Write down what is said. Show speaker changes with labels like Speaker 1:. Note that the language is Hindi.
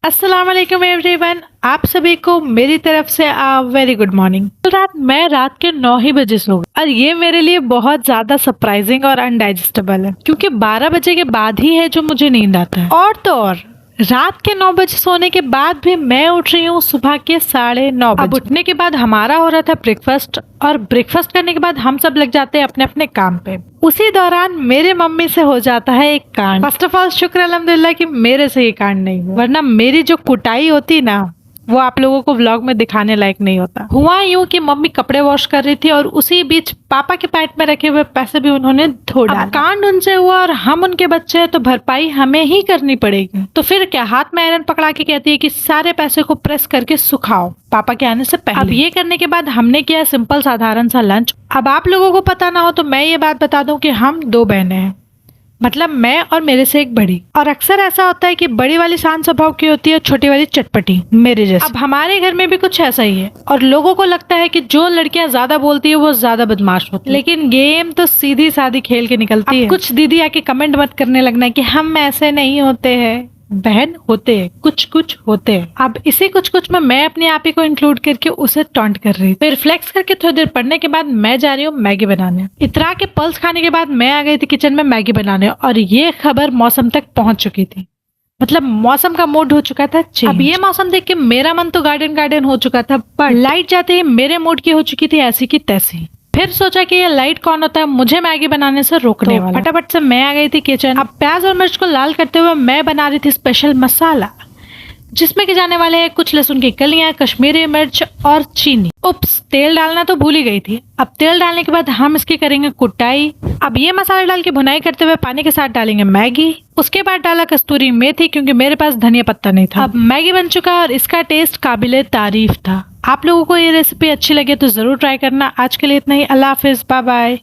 Speaker 1: अस्सलाम वालेकुम एवरीवन, आप सभी को मेरी तरफ से वेरी गुड मॉर्निंग। कल मैं रात के 9 ही बजे सो गई और ये मेरे लिए बहुत ज्यादा सरप्राइजिंग और अनडाइजेस्टेबल है क्योंकि 12 बजे के बाद ही है जो मुझे नींद आता है। और तो और रात के 9 बजे सोने के बाद भी मैं उठ रही हूँ सुबह के 9:30 बजे। अब उठने के बाद हमारा हो रहा था ब्रेकफास्ट और ब्रेकफास्ट करने के बाद हम सब लग जाते हैं अपने अपने काम पे। उसी दौरान मेरे मम्मी से हो जाता है एक कांड। फर्स्ट ऑफ ऑल शुक्र अल्हम्दुलिल्लाह कि मेरे से ये कांड नहीं हुआ, वरना मेरी जो कुटाई होती ना वो आप लोगों को व्लॉग में दिखाने लायक नहीं होता। हुआ यूं कि मम्मी कपड़े वॉश कर रही थी और उसी बीच पापा के पैंट में रखे हुए पैसे भी उन्होंने धो डाले। कांड उनसे हुआ और हम उनके बच्चे हैं तो भरपाई हमें ही करनी पड़ेगी। तो फिर क्या, हाथ में आयरन पकड़ा के कहती है कि सारे पैसे को प्रेस करके सुखाओ पापा के आने से पहले। अब ये करने के बाद हमने किया सिंपल साधारण सा लंच। अब आप लोगों को पता ना हो तो मैं ये बात बता दूं कि हम 2 बहनें हैं, मतलब मैं और मेरे से एक बड़ी। और अक्सर ऐसा होता है कि बड़ी वाली शांत स्वभाव की होती है और छोटी वाली चटपटी मेरे जैसे। अब हमारे घर में भी कुछ ऐसा ही है और लोगों को लगता है कि जो लड़कियां ज्यादा बोलती है वो ज्यादा बदमाश होती है, लेकिन गेम तो सीधी सादी खेल के निकलती है। कुछ दीदी आके कमेंट मत करने लगना कि हम ऐसे नहीं होते हैं, बहन होते हैं, कुछ कुछ होते हैं। अब इसी कुछ कुछ में मैं अपने आप ही को इंक्लूड करके उसे टॉन्ट कर रही थी। फिर फ्लेक्स करके थोड़ी देर पढ़ने के बाद मैं जा रही हूँ मैगी बनाने। इतरा के पल्स खाने के बाद मैं आ गई थी किचन में मैगी बनाने और ये खबर मौसम तक पहुंच चुकी थी। मतलब मौसम का मूड हो चुका था चेंज। अब ये मौसम देख के मेरा मन तो गार्डन गार्डन हो चुका था, पर लाइट जाते ही मेरे मूड की हो चुकी थी ऐसी की तैसी। फिर सोचा कि ये लाइट कौन होता है मुझे मैगी बनाने से रोकने वाला। फटाफट से मैं आ गई थी किचन। अब प्याज और मिर्च को लाल करते हुए मैं बना रही थी स्पेशल मसाला, जिसमें के जाने वाले हैं कुछ लहसुन की कलियां, कश्मीरी मिर्च और चीनी। उप्स, तेल डालना तो भूल ही गई थी। अब तेल डालने के बाद हम इसकी करेंगे कुटाई। अब ये मसाला डाल के भुनाई करते हुए पानी के साथ डालेंगे मैगी। उसके बाद डाला कस्तूरी मेथी क्योंकि मेरे पास धनिया पत्ता नहीं था। अब मैगी बन चुका और इसका टेस्ट काबिले तारीफ था। आप लोगों को ये रेसिपी अच्छी लगे तो जरूर ट्राई करना। आज के लिए इतना ही। अल्लाह हाफिज, बाय बाय।